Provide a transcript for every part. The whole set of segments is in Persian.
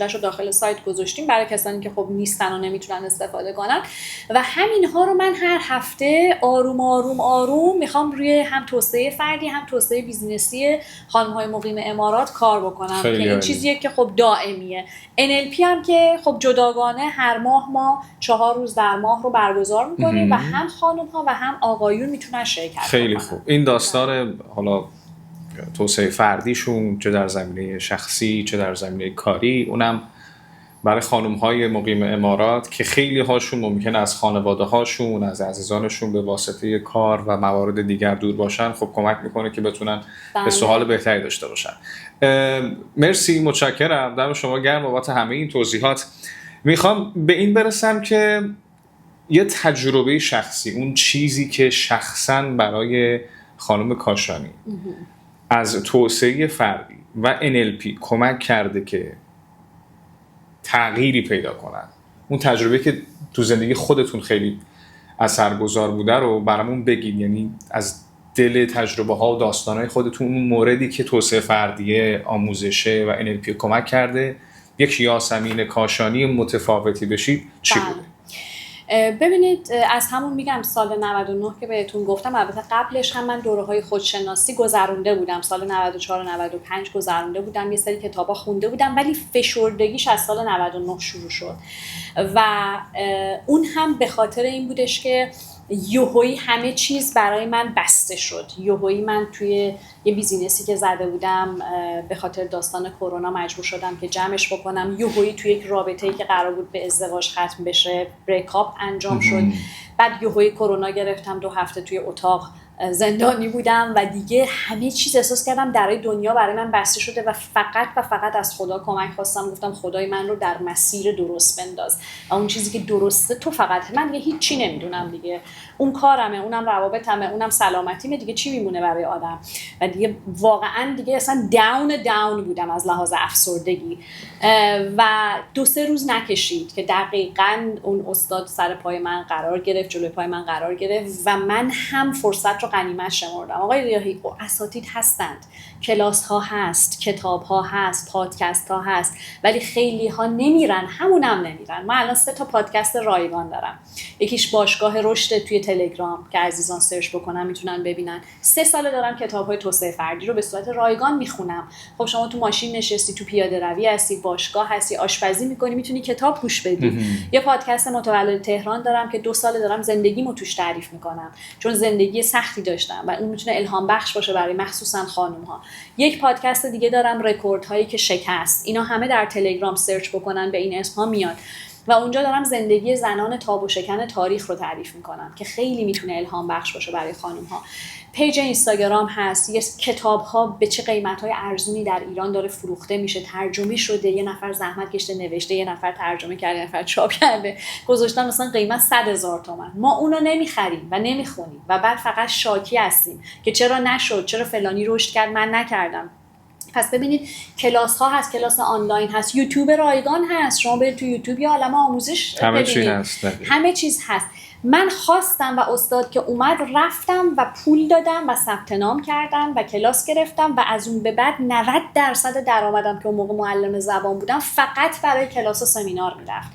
رو داخل سایت گذاشتیم برای کسانی که خب نیستن و نمیتونن استفاده کنن و همینها رو من هر هفته آروم آروم آروم میخوام روی هم توسعه فردی هم توسعه بیزینسی خانم‌های مقیم امارات کار بکنم که این چیزیه که خب دائمیه. NLP هم که خب جداگانه هر ماه ما 4 روز در ماه رو برگزار میکنیم و هم خانم‌ها و هم آقایون میتونن شرکت خیلی بکنن. خوب. این داستان حالا توسعه فردیشون چه در زمینه شخصی چه در زمینه کاری، اونم برای خانم‌های مقیم امارات که خیلی هاشون ممکنه از خانواده هاشون از عزیزانشون به واسطه کار و موارد دیگر دور باشن، خب کمک میکنه که بتونن حس و حال بهتری داشته باشن. مرسی، متشکرم، دم شما گرم بابت همه این توضیحات. میخوام به این برسم که یه تجربه شخصی، اون چیزی که شخصاً برای خانم کاشانی از توسعه فردی و NLP کمک کرده که تغییری پیدا کنن، اون تجربه که تو زندگی خودتون خیلی اثرگذار بوده رو برامون بگید. یعنی از دل تجربه ها و داستانهای خودتون اون موردی که توسعه فردی، آموزشه و NLP کمک کرده یک یاسمین کاشانی متفاوتی بشید چی بوده؟ ببینید از همون میگم سال 99 که بهتون گفتم، البته قبلش هم من دوره‌های خودشناسی گذرونده بودم، سال 94 و 95 گذرونده بودم، یه سری کتابا خونده بودم، ولی فشردگیش از سال 99 شروع شد و اون هم به خاطر این بودش که یوهویی همه چیز برای من بسته شد. یوهویی من توی یه بیزینسی که زده بودم به خاطر داستان کرونا مجبور شدم که جمعش بکنم. یوهویی توی یک رابطه‌ای که قرار بود به ازدواج ختم بشه بریکاپ انجام شد. بعد یوهویی کرونا گرفتم، 2 هفته توی اتاق زندانی بودم و دیگه همه چیز احساس کردم درای دنیا برای من بسته شده و فقط از خدا کمک خواستم. گفتم خدای من رو در مسیر درست بنداز و اون چیزی که درسته تو فقط، من دیگه هیچی نمیدونم دیگه، اون کارمه، اونم روابطمه، اونم سلامتیمه، دیگه چی میمونه برای آدم؟ و دیگه واقعا دیگه اصلا داون بودم از لحاظ افسردگی و 2-3 روز نکشید که دقیقاً اون استاد سر پای من قرار گرفت، جلوی پای من قرار گرفت و من هم فرصت رو غنیمت شمردم. آقای ریاحی، اساتید هستند، کلاس ها هست، کتاب ها هست، پادکست ها هست، ولی خیلی ها نمیرن، همونم نمیرن. من الان 3 تا پادکست رایگان دارم، یکیش باشگاه رشد توی تلگرام که عزیزان سرچ بکنن میتونن ببینن. 3 سال دارم کتاب های توسعه فردی رو به صورت رایگان میخونم. خب شما تو ماشین نشستی، تو پیاده روی هستی، باشگاه هستی، آشپزی میکنی، میتونی کتاب گوش بدی. یه پادکست متولد تهران دارم که 2 سال دارم زندگیمو توش تعریف میکنم، چون زندگی سختی داشتم و اون میتونه الهام بخش باشه برای مخصوصا خانم ها. یک پادکست دیگه دارم، رکورد هایی که شکست، اینا همه در تلگرام سرچ بکنن به این اسم ها میاد و اونجا دارم زندگی زنان تاب و شکن تاریخ رو تعریف میکنم که خیلی میتونه الهام بخش باشه برای خانم ها. پیج اینستاگرام هست، یه کتاب ها به چه قیمت های ارزونی در ایران داره فروخته میشه، ترجمه شده، یه نفر زحمت کشته نوشته، یه نفر ترجمه کرده، یه نفر چاپ کرده، گذاشتن مثلا قیمت 100,000 تومان. ما اونو نمیخریم و نمیخونیم و بعد فقط شاکی هستیم که چرا نشد، چرا فلانی رشد کرد من نکردم. پس ببینید کلاس ها هست، کلاس آنلاین هست، یوتیوب رایگان هست، شما برید تو یوتیوب یه عالمه آموزش همه چیز هست. من خواستم و استاد که اومد رفتم و پول دادم و ثبت نام کردم و کلاس گرفتم و از اون به بعد 90% درآمدم که اون موقع معلم زبان بودم فقط برای کلاس و سمینار میرفت.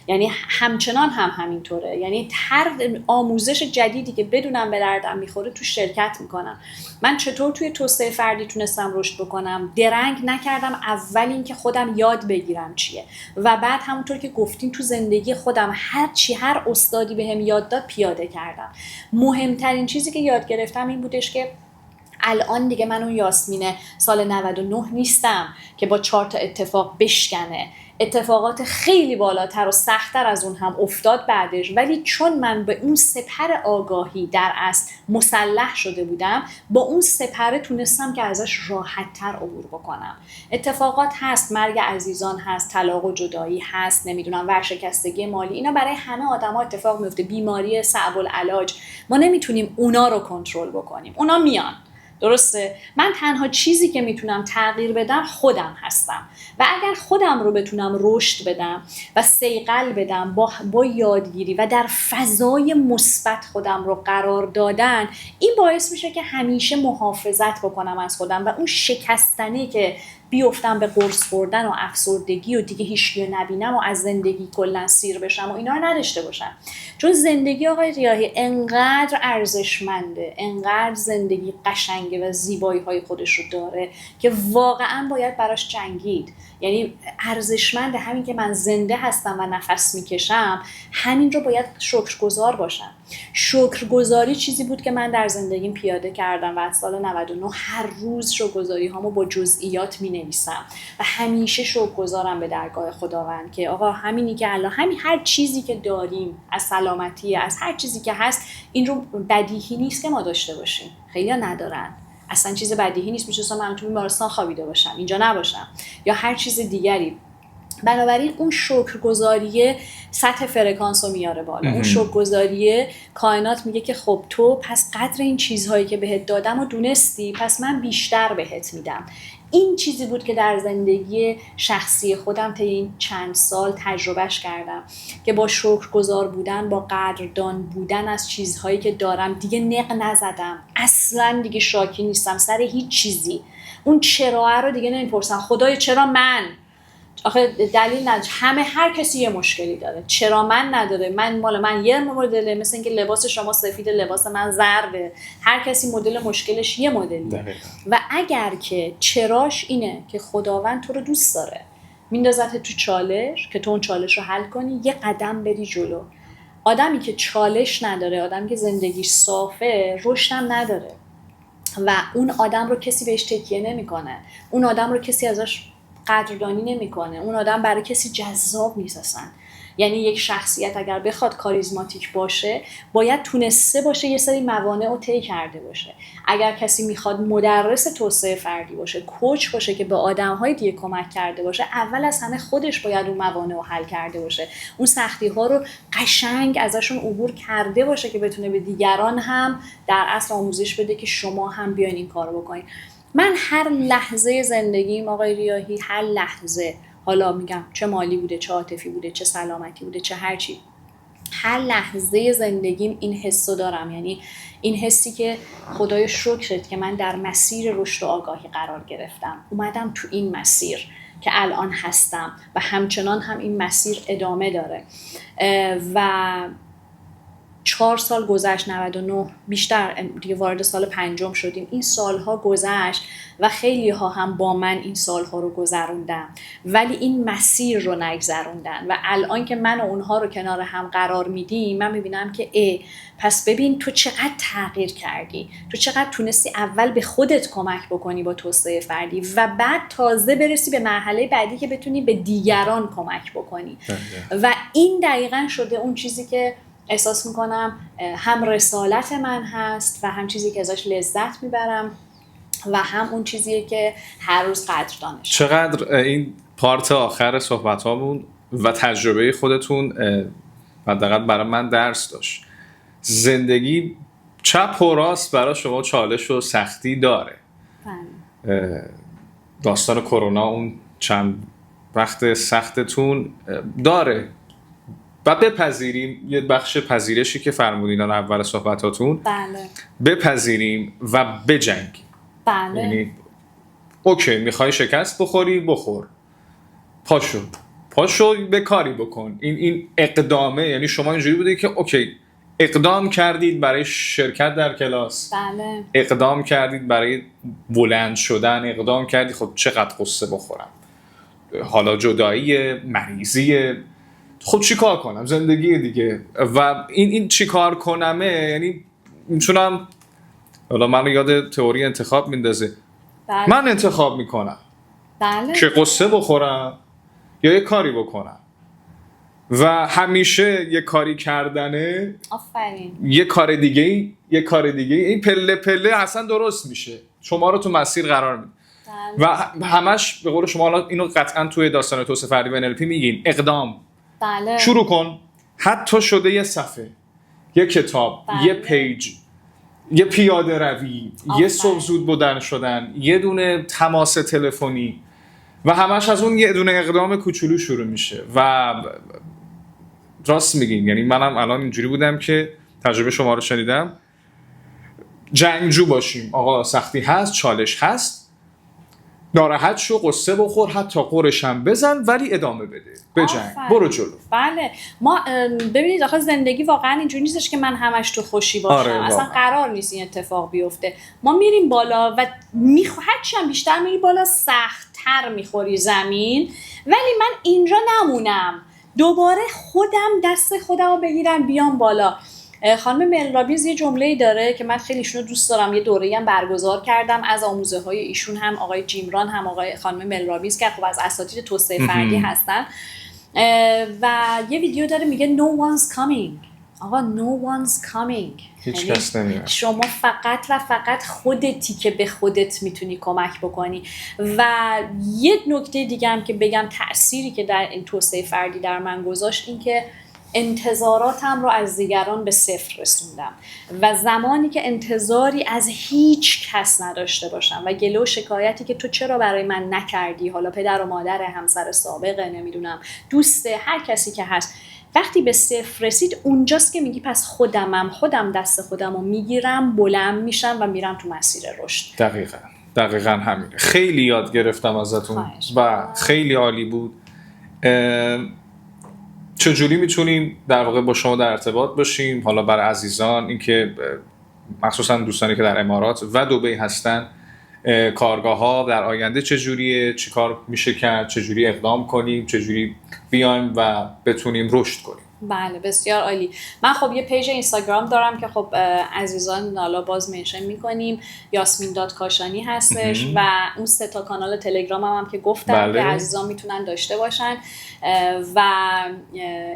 یعنی همچنان هم همینطوره، یعنی هر آموزش جدیدی که بدونم به دردم میخوره تو شرکت میکنم. من چطور توی توسعه فردی تونستم رشد بکنم؟ درنگ نکردم، اول این که خودم یاد بگیرم چیه و بعد همونطور که گفتیم تو زندگی خودم هر استادی بهم یاد داد پیاده کردم. مهمترین چیزی که یاد گرفتم این بودش که الان دیگه من اون یاسمین سال 99 نیستم که با 4 تا اتفاق بشکنه. اتفاقات خیلی بالاتر و سخت‌تر از اون هم افتاد بعدش، ولی چون من به اون سپر آگاهی در اصل مسلح شده بودم، با اون سپر تونستم که ازش راحت‌تر عبور بکنم. اتفاقات هست، مرگ عزیزان هست، طلاق و جدایی هست، نمیدونم ورشکستگی مالی، اینا برای همه آدم‌ها اتفاق میفته، بیماری صعب العلاج. ما نمیتونیم اونا رو کنترل بکنیم، اونا میان. درسته؟ من تنها چیزی که میتونم تغییر بدم خودم هستم و اگر خودم رو بتونم رشد بدم و صیقل بدم با یادگیری و در فضای مثبت خودم رو قرار دادن، این باعث میشه که همیشه محافظت بکنم از خودم و اون شکستنی که بیفتم به قرص خوردن و افسردگی و دیگه هیچکی رو نبینم و از زندگی کلا سیر بشم و اینا رو نداشته باشم. چون زندگی آقای ریاحی انقدر ارزشمنده، انقدر زندگی قشنگه و زیبایی های خودش رو داره که واقعا باید براش جنگید. یعنی ارزشمنده. همین که من زنده هستم و نفس میکشم، همین رو باید شکرگزار باشم. شکرگزاری چیزی بود که من در زندگیم پیاده کردم و از سال 99 هر روز شکرگزاری هامو با جزئیات مینویسم و همیشه شکرگزارم به درگاه خداوند که آقا همینی که الان، همین هر چیزی که داریم، از سلامتی، از هر چیزی که هست، این رو بدیهی نیست که ما داشته باشیم. خیلی‌ها ندارن. اصلا چیز بدیهی نیست. میشه من تو بیمارستان خوابیده باشم، اینجا نباشم، یا هر چیز دیگری. بنابراین اون شکرگزاریه سطح فرکانس رو میاره بالا. اون شکرگزاریه کائنات میگه که خب تو پس قدر این چیزهایی که بهت دادم و دونستی، پس من بیشتر بهت میدم. این چیزی بود که در زندگی شخصی خودم طی این چند سال تجربهش کردم که با شکرگزار بودن، با قدردان بودن از چیزهایی که دارم دیگه نق نزدم، اصلا دیگه شاکی نیستم سر هیچ چیزی. اون چرا رو دیگه نمیپرسم خدایا چرا من؟ آخه دلیل نداره. هر کسی یه مشکلی داره. چرا من نداره؟ من یه مدل، مثل اینکه لباس شما سفید لباس من زرده. هر کسی مدل مشکلش یه مدلیه. و اگر که چراش اینه که خداوند تو رو دوست داره، میندازت تو چالش که تو اون چالش رو حل کنی، یه قدم بری جلو. آدمی که چالش نداره، آدمی که زندگیش صافه، رشدم نداره و اون آدم رو کسی بهش تکیه نمیکنه. اون آدم رو کسی ازش قدردانی نمیکنه. اون آدم برای کسی جذاب نیست اصلا. یعنی یک شخصیت اگر بخواد کاریزماتیک باشه، باید تونسته باشه یه سری موانع رو طی کرده باشه. اگر کسی میخواد مدرس توسعه فردی باشه، کوچ باشه که به آدم‌های دیگه کمک کرده باشه، اول از همه خودش باید اون موانع رو حل کرده باشه. اون سختی‌ها رو قشنگ ازشون عبور کرده باشه که بتونه به دیگران هم در اصل آموزش بده که شما هم بیاین این کارو بکنید. من هر لحظه زندگیم آقای ریاحی، هر لحظه، حالا میگم چه مالی بوده، چه عاطفی بوده، چه سلامتی بوده، چه هر چی، هر لحظه زندگیم این حسو دارم. یعنی این حسی که خدای شکرت که من در مسیر رشد و آگاهی قرار گرفتم، اومدم تو این مسیر که الان هستم و همچنان هم این مسیر ادامه داره. و 4 سال گذشت، 99 بیشتر دیگه وارد سال 5 شدیم. این سالها گذشت و خیلی ها هم با من این سالها رو گذروندن ولی این مسیر رو نگذروندن و الان که من و اونها رو کنار هم قرار میدیم، من میبینم که پس ببین تو چقدر تغییر کردی، تو چقدر تونستی اول به خودت کمک بکنی با توسعه فردی و بعد تازه برسی به مرحله بعدی که بتونی به دیگران کمک بکنی. و این دقیقاً شده اون چیزی که احساس میکنم هم رسالت من هست و هم چیزی که ازش لذت میبرم و هم اون چیزیه که هر روز قدردانش. چقدر این پارت آخر صحبت هامون و تجربه خودتون حداقل برای من درس داشت. زندگی چپ و راست برای شما چالش و سختی داره. داستان کرونا اون چند وقت سختتون داره و بپذیریم، یه بخش پذیرشی که فرمودین اول صحبتاتون. بله. بپذیریم و بجنگیم. بله. یعنی اوکی میخوای شکست بخوری، بخور، پاشو به کاری بکن. این اقدامه. یعنی شما اینجوری بوده که اوکی اقدام کردید برای شرکت در کلاس. بله. اقدام کردید برای بلند شدن، اقدام کردید خب چقدر قصه بخورم، حالا جدایی، مریضی، خب چی کار کنم، زندگی دیگه. و این چی کار کنمه، یعنی میتونم، حالا منو یاد تئوری انتخاب میندازه. بله. من انتخاب میکنم بله. که قصه بخورم یا یه کاری بکنم و همیشه یه کاری کردنه. آفرین. یه کار دیگه این پله پله اصلا درست میشه، شما رو تو مسیر قرار میده. و همش به قول شما، اینو قطعا توی داستان توسعه فردی و NLP میگین، اقدام. بله. شروع کن، حتی شده یه صفحه، یه کتاب، بله. یه پیج، یه پیاده روی، یه صبح زود بلند شدن، یه دونه تماس تلفنی و همش از اون یه دونه اقدام کوچولو شروع میشه. و راست میگین، یعنی منم الان اینجوری بودم که تجربه شما رو شنیدم، جنگجو باشیم. آقا سختی هست، چالش هست، ناراحت شو، قصه بخور، حتی قرشم بزن، ولی ادامه بده، بجنگ، برو جلو. بله ما ببینید آخه زندگی واقعا اینجوری نیستش که من همش تو خوشی باشم. آره، اصلا قرار نیست این اتفاق بیفته. ما میریم بالا و هرچی هم بیشتر میری بالا سخت‌تر میخوری زمین، ولی من اینجا نمونم، دوباره دست خودم رو بگیرم بیام بالا. خانم ملرابیز یه جمله‌ای داره که من خیلی ایشونو دوست دارم، یه دوره‌ای هم برگزار کردم از آموزه‌های ایشون، هم آقای جیمران هم خانم ملرابیز که خب از اساتید توسعه فردی هستن، و یه ویدیو داره میگه no one's coming. آقا no one's coming، هیچ کس نمیاد. شما فقط و فقط خودتی که به خودت میتونی کمک بکنی. و یه نکته دیگه هم که بگم، تأثیری که در این توسعه فردی در من گذاشت این که انتظاراتم رو از دیگران به صفر رسوندم و زمانی که انتظاری از هیچ کس نداشته باشم و گله و شکایتی که تو چرا برای من نکردی، حالا پدر و مادر، همسر سابقه، نمیدونم دوسته، هر کسی که هست، وقتی به صفر رسید اونجاست که میگی پس خودم دست خودم رو میگیرم، بلند میشم و میرم تو مسیر رشد. دقیقاً همینه. خیلی یاد گرفتم ازتون و خیلی عالی بود. چجوری میتونیم در واقع با شما در ارتباط باشیم؟ حالا برای عزیزان اینکه مخصوصا دوستانی که در امارات و دبی هستن، کارگاه ها در آینده چجوریه، چی کار میشه کرد، چجوری اقدام کنیم، چجوری بیایم و بتونیم رشد کنیم؟ بله بسیار عالی. من خب یه پیج اینستاگرام دارم که خب عزیزان حالا باز منشن میکنیم، یاسمین.کاشانی هستش و اون 3 تا کانال تلگرام هم که گفتم که عزیزان میتونن داشته باشن و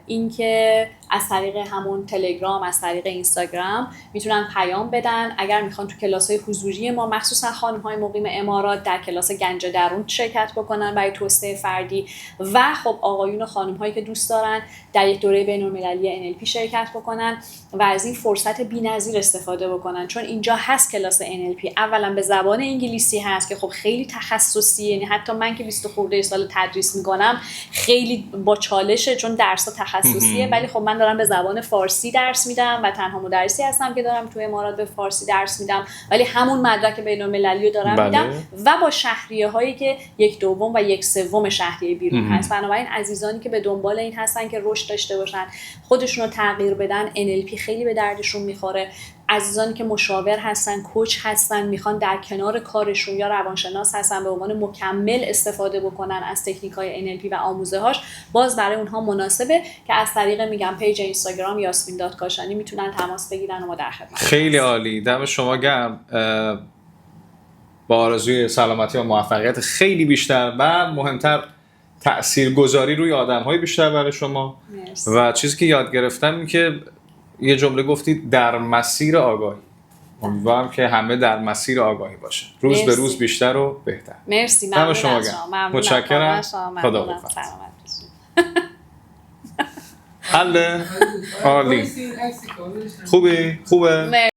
اینکه از طریق همون تلگرام، از طریق اینستاگرام میتونن پیام بدن اگر میخوان تو کلاس‌های حضوری ما، مخصوصا خانم‌های مقیم امارات، در کلاس گنج درون شرکت بکنن برای توسعه فردی و خب آقایون و خانم‌هایی که دوست دارن در یک دوره بین‌المللی NLP شرکت بکنن و از این فرصت بی‌نظیر استفاده بکنن، چون اینجا هست کلاس NLP، اولا به زبان انگلیسی هست که خب خیلی تخصصیه، یعنی حتی من که 20 خورده سال تدریس میکنم خیلی با چالشه چون درس‌ها تخصصیه، ولی خب من دارم به زبان فارسی درس میدم و تنها مدرسی هستم که دارم تو امارات به فارسی درس میدم، ولی همون مدرک بین‌المللی رو دارم میدم و با شهریه‌هایی که 1/2 و 1/3 شهریه بیرون هست. بنابراین عزیزانی که به دنبال این هستن که رشد داشته باشن، خودشون رو تغییر بدن، NLP خیلی به دردشون میخوره. عزیزانی که مشاور هستن، کوچ هستن، میخوان در کنار کارشون یا روانشناس هستن به عنوان مکمل استفاده بکنن از تکنیک‌های NLP و آموزه‌هاش، باز برای اونها مناسبه که از طریق میگم پیج اینستاگرام یاسمین.کاشانی میتونن تماس بگیرن و ما در خدمت. خیلی عالی، دم شما گرم. با آرزوی سلامتی و موفقیت خیلی بیشتر و مهمتر تاثیرگذاری روی آدم‌های بیشتر برای شما. مرسی. و چیزی که یاد گرفتم این که یه جمله گفتید در مسیر آگاهی. امیدوارم که همه در مسیر آگاهی باشه، روز به روز بیشتر و بهتر. مرسی، ممنون شما از شما. متشکرم. خدا قوت. حله عالی. خوبه